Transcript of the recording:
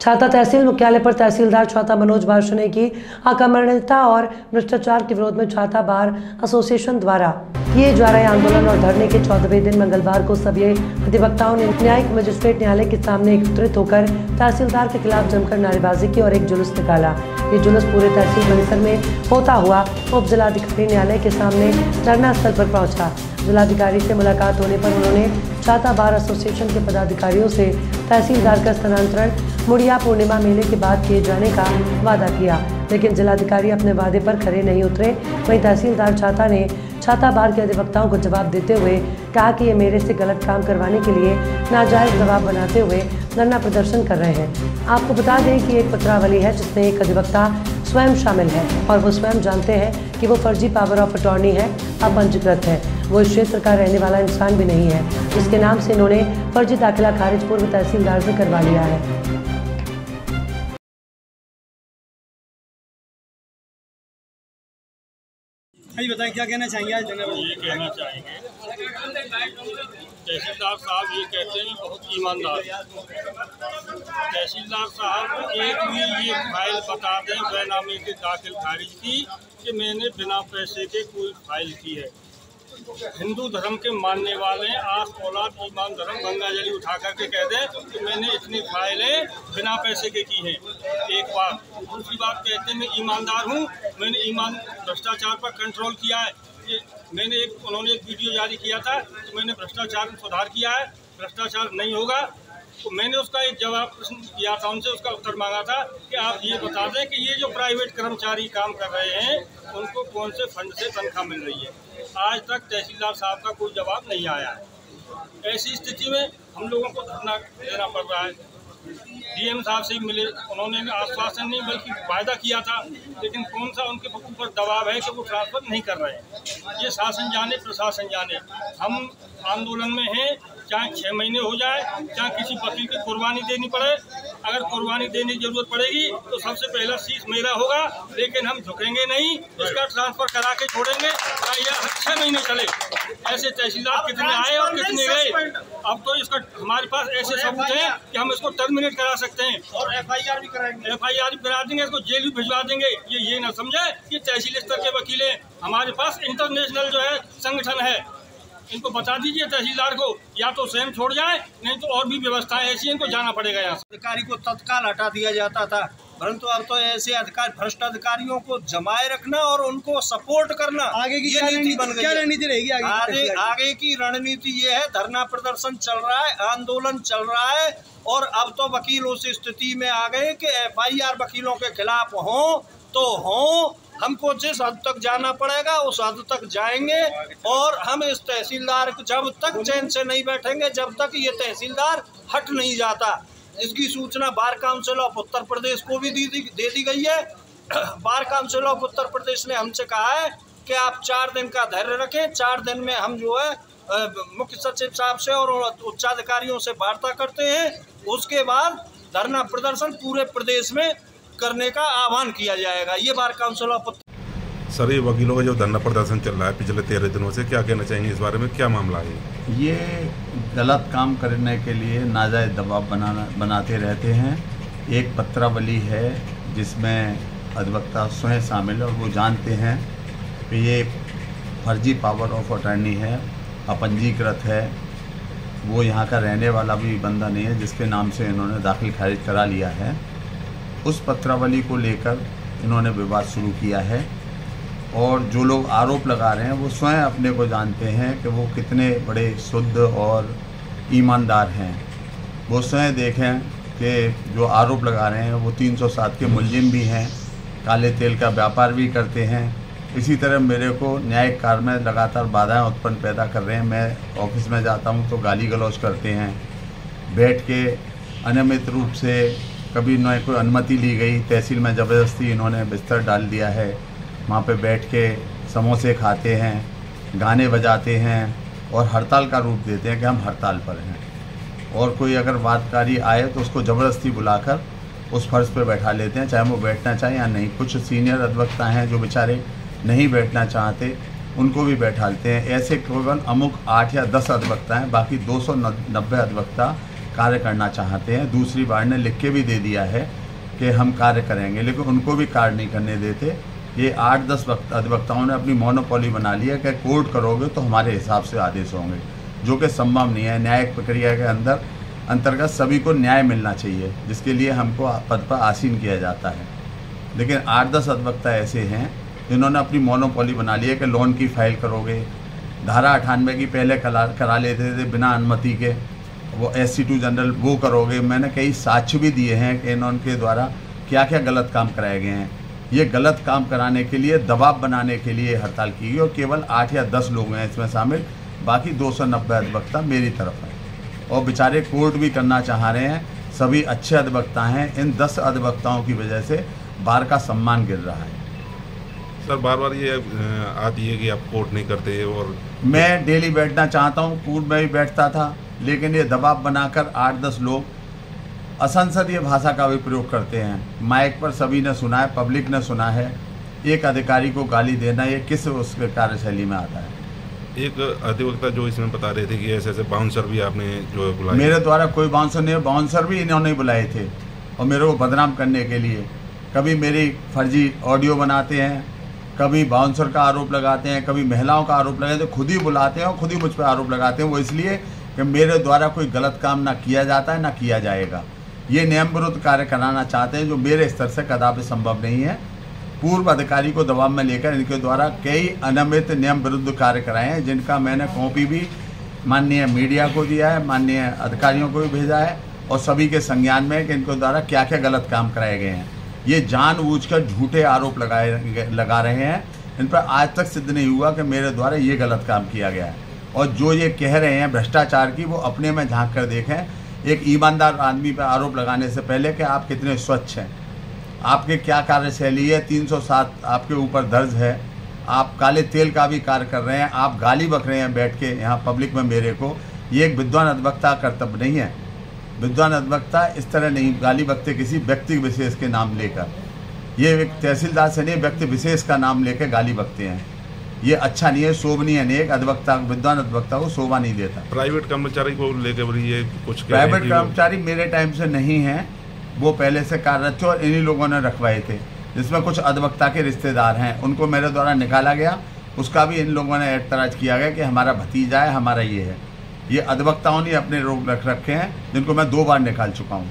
छाता तहसील मुख्यालय पर तहसीलदार छाता मनोज बासु ने की अकामरणीयता और भ्रष्टाचार के विरोध में छाता बार एसोसिएशन द्वारा किए जा रहे आंदोलन और धरने के 14वें दिन मंगलवार को सभी अधिवक्ताओं ने न्यायिक मजिस्ट्रेट न्यायालय के सामने एकत्रित होकर तहसीलदार के खिलाफ जमकर नारेबाजी की और एक जुलूस निकाला। ये जुलूस पूरे तहसील परिसर में होता हुआ उप जिलाधिकारी न्यायालय के सामने धरना स्थल पर पहुंचा। जिलाधिकारी से मुलाकात होने पर उन्होंने छाता बार एसोसिएशन के पदाधिकारियों से तहसीलदार का स्थानांतरण मुड़िया पूर्णिमा मेले के बाद किए जाने का वादा किया, लेकिन जिलाधिकारी अपने वादे पर खरे नहीं उतरे। वहीं तहसीलदार छाता ने छाता बार के अधिवक्ताओं को जवाब देते हुए कहा कि ये मेरे से गलत काम करवाने के लिए नाजायज दबाव बनाते हुए धरना प्रदर्शन कर रहे हैं। आपको बता दें कि एक पत्रावली है जिसमें एक अधिवक्ता स्वयं शामिल है और वो स्वयं जानते हैं कि वो फर्जी पावर ऑफ अटॉर्नी है, अपंजीकृत है। वो इस क्षेत्र का रहने वाला इंसान भी नहीं है, जिसके नाम से इन्होंने फर्जी दाखिला खारिज पूर्व तहसीलदार से करवा लिया है। बताएं क्या कहना चाहेंगे आज? ये कहना चाहेंगे तहसीलदार साहब ये कहते हैं बहुत ईमानदार। तहसीलदार साहब एक भी ये फाइल बता दें बैनामे के दाखिल खारिज की कि मैंने बिना पैसे के कोई फाइल की है। हिंदू धर्म के मानने वाले आस औलाद ईमान धर्म गंगा जली उठा करके कह दें कि मैंने इतनी फाइलें बिना पैसे के की हैं। एक बात। दूसरी बात कहते हैं मैं ईमानदार हूँ, मैंने भ्रष्टाचार पर कंट्रोल किया है। ये उन्होंने एक वीडियो जारी किया था कि मैंने भ्रष्टाचार में सुधार किया है, भ्रष्टाचार नहीं होगा। तो मैंने उसका एक जवाब प्रश्न किया था उनसे, उसका उत्तर मांगा था कि आप ये बता दें कि ये जो प्राइवेट कर्मचारी काम कर रहे हैं उनको कौन से फंड से तनख्वाह मिल रही है। आज तक तहसीलदार साहब का कोई जवाब नहीं आया है। ऐसी स्थिति में हम लोगों को धरना देना पड़ रहा है। डीएम साहब से मिले, उन्होंने आश्वासन नहीं बल्कि वायदा किया था, लेकिन कौन सा उनके ऊपर दबाव है कि वो ट्रांसफर नहीं कर रहे हैं। ये शासन जाने प्रशासन जाने। हम आंदोलन में हैं, चाहे 6 महीने हो जाए, चाहे किसी वकील की कुर्बानी देनी पड़े। अगर कुर्बानी देने की जरूरत पड़ेगी तो सबसे पहला शीश मेरा होगा, लेकिन हम झुकेंगे नहीं। इसका ट्रांसफर करा के छोड़ेंगे, या 6 महीने चले। ऐसे तहसीलदार कितने आए और कितने गए। अब तो इसका हमारे पास ऐसे सबूत हैं कि हम इसको टर्मिनेट करा सकते हैं और एफआईआर भी कराएंगे। एफआईआर भी करा देंगे, इसको जेल भी भिजवा देंगे। ये ना समझे कि तहसील स्तर के वकील हैं। हमारे पास इंटरनेशनल जो है संगठन है, इनको बता दीजिए तहसीलदार को, या तो स्वयं छोड़ जाए, नहीं तो और भी व्यवस्थाएं ऐसी इनको जाना पड़ेगा। यहाँ अधिकारी को तत्काल हटा दिया जाता था, परंतु अब तो ऐसे अधिकारी भ्रष्ट अधिकारियों को जमाए रखना और उनको सपोर्ट करना आगे की नीति बन गई। क्या रणनीति रहेगी आगे की रणनीति ये है, धरना प्रदर्शन चल रहा है, आंदोलन चल रहा है, और अब तो वकील उस स्थिति में आ गए कि एफआईआर वकीलों के खिलाफ हो तो हो। हमको जिस हद तक जाना पड़ेगा उस हद तक जाएंगे, और हम इस तहसीलदार को जब तक चैन से नहीं बैठेंगे, जब तक ये तहसीलदार हट नहीं जाता। इसकी सूचना bar council of Uttar Pradesh को भी दे दी गई है। Bar council of Uttar Pradesh ने हमसे कहा है कि आप 4 दिन का धैर्य रखें। 4 दिन में हम जो है मुख्य सचिव साहब से और उच्चाधिकारियों से वार्ता करते हैं। उसके बाद धरना प्रदर्शन पूरे प्रदेश में करने का आह्वान किया जाएगा। ये बार काउंसिल ऑफ सर, ये वकीलों का जो धरना प्रदर्शन चल रहा है पिछले 13 दिनों से, क्या कहना चाहेंगे इस बारे में? क्या मामला है? ये गलत काम करने के लिए नाजायज दबाव बनाते रहते हैं। एक पत्रावली है जिसमें अधिवक्ता स्वयं शामिल है और वो जानते हैं कि ये फर्जी पावर ऑफ अटॉर्नी है, अपंजीकृत है। वो यहाँ का रहने वाला भी बंदा नहीं है जिसके नाम से इन्होंने दाखिल खारिज करा लिया है। उस पत्रावली को लेकर इन्होंने विवाद शुरू किया है, और जो लोग आरोप लगा रहे हैं वो स्वयं अपने को जानते हैं कि वो कितने बड़े शुद्ध और ईमानदार हैं। वो स्वयं देखें कि जो आरोप लगा रहे हैं वो 307 के मुलजिम भी हैं, काले तेल का व्यापार भी करते हैं। इसी तरह मेरे को न्यायिक कार्य में लगातार बाधाएं उत्पन्न पैदा कर रहे हैं। मैं ऑफिस में जाता हूं तो गाली गलौज करते हैं, बैठ के अनियमित रूप से कभी न कोई अनुमति ली गई, तहसील में ज़बरदस्ती इन्होंने बिस्तर डाल दिया है, वहाँ पे बैठ के समोसे खाते हैं, गाने बजाते हैं और हड़ताल का रूप देते हैं कि हम हड़ताल पर हैं। और कोई अगर वादकारी आए तो उसको ज़बरदस्ती बुलाकर उस फर्श पे बैठा लेते हैं, चाहे वो बैठना चाहे या नहीं। कुछ सीनियर अधिवक्ता हैं जो बेचारे नहीं बैठना चाहते, उनको भी बैठाते हैं। ऐसे केवल अमुक 8 या 10 अधिवक्ता हैं, बाकी 290 अधिवक्ता कार्य करना चाहते हैं। दूसरी बार ने लिख के भी दे दिया है कि हम कार्य करेंगे, लेकिन उनको भी कार्य नहीं करने देते। ये 8-10 अधिवक्ताओं ने अपनी मोनोपोली बना ली है कि कोर्ट करोगे तो हमारे हिसाब से आदेश होंगे, जो कि संभव नहीं है। न्यायिक प्रक्रिया के अंतर्गत सभी को न्याय मिलना चाहिए, जिसके लिए हमको पद पर आसीन किया जाता है। लेकिन 8-10 अधिवक्ता ऐसे हैं जिन्होंने अपनी मोनोपोली बना ली है कि लोन की फाइल करोगे, धारा 98 की पहले करा लेते थे बिना अनुमति के, वो SC2 जनरल वो करोगे। मैंने कई साक्ष्य भी दिए हैं कि इनके द्वारा क्या क्या गलत काम कराए गए हैं। ये गलत काम कराने के लिए, दबाव बनाने के लिए हड़ताल की गई और केवल 8 या 10 लोग हैं इसमें शामिल, बाकी 290 अधिवक्ता मेरी तरफ है और बेचारे कोर्ट भी करना चाह रहे हैं। सभी अच्छे अधिवक्ता हैं। इन 10 अधिवक्ताओं की वजह से बार का सम्मान गिर रहा है। सर बार बार ये आती है कि आप कोर्ट नहीं करते, और मैं डेली बैठना चाहता हूँ, पूर्व में भी बैठता था, लेकिन ये दबाव बनाकर 8-10 लोग असंसदीय भाषा का भी प्रयोग करते हैं। माइक पर सभी ने सुना है, पब्लिक ने सुना है। एक अधिकारी को गाली देना ये किस उसके कार्यशैली में आता है? एक अधिवक्ता जो इसमें बता रहे थे कि ऐसे ऐसे बाउंसर भी आपने जो बुलाए। मेरे द्वारा कोई बाउंसर नहीं है, बाउंसर भी इन्होंने बुलाए थे और मेरे को बदनाम करने के लिए। कभी मेरी फर्जी ऑडियो बनाते हैं, कभी बाउंसर का आरोप लगाते हैं, कभी महिलाओं का आरोप लगाते हैं। खुद ही बुलाते हैं और खुद ही मुझ पर आरोप लगाते हैं। वो इसलिए कि मेरे द्वारा कोई गलत काम ना किया जाता है ना किया जाएगा। ये नियम विरुद्ध कार्य कराना चाहते हैं, जो मेरे स्तर से कदापि संभव नहीं है। पूर्व अधिकारी को दबाव में लेकर इनके द्वारा कई अनियमित नियम विरुद्ध कार्य कराए हैं, जिनका मैंने कॉपी भी माननीय मीडिया को दिया है, माननीय अधिकारियों को भी भेजा है और सभी के संज्ञान में कि इनके द्वारा क्या क्या गलत काम कराए गए हैं। ये जानबूझकर झूठे आरोप लगा रहे हैं। इन पर आज तक सिद्ध नहीं हुआ कि मेरे द्वारा ये गलत काम किया गया है। और जो ये कह रहे हैं भ्रष्टाचार की, वो अपने में झांक कर देखें। एक ईमानदार आदमी पर आरोप लगाने से पहले कि आप कितने स्वच्छ हैं, आपके क्या कार्यशैली है, 307 आपके ऊपर दर्ज है, आप काले तेल का भी कार्य कर रहे हैं, आप गाली बक रहे हैं बैठ के यहाँ पब्लिक में मेरे को। ये एक विद्वान अधिवक्ता कर्तव्य नहीं है। विद्वान अधिवक्ता इस तरह नहीं गाली बकते किसी व्यक्ति विशेष के नाम लेकर। ये एक तहसीलदार से नहीं, व्यक्ति विशेष का नाम लेकर गाली बकते हैं। ये अच्छा नहीं है, शोभनीय नहीं है। एक अधिवक्ता, विद्वान अधिवक्ता को शोभा नहीं देता। प्राइवेट कर्मचारी को लेकर ये कुछ प्राइवेट कर्मचारी मेरे टाइम से नहीं है, वो पहले से कार्यरत थे और इन्हीं लोगों ने रखवाए थे, जिसमें कुछ अधिवक्ता के रिश्तेदार हैं, उनको मेरे द्वारा निकाला गया। उसका भी इन लोगों ने एतराज किया गया कि हमारा भतीजा है, हमारा ये है। ये अधिवक्ताओं ने अपने रोग रख रखे हैं, जिनको मैं 2 बार निकाल चुका हूँ।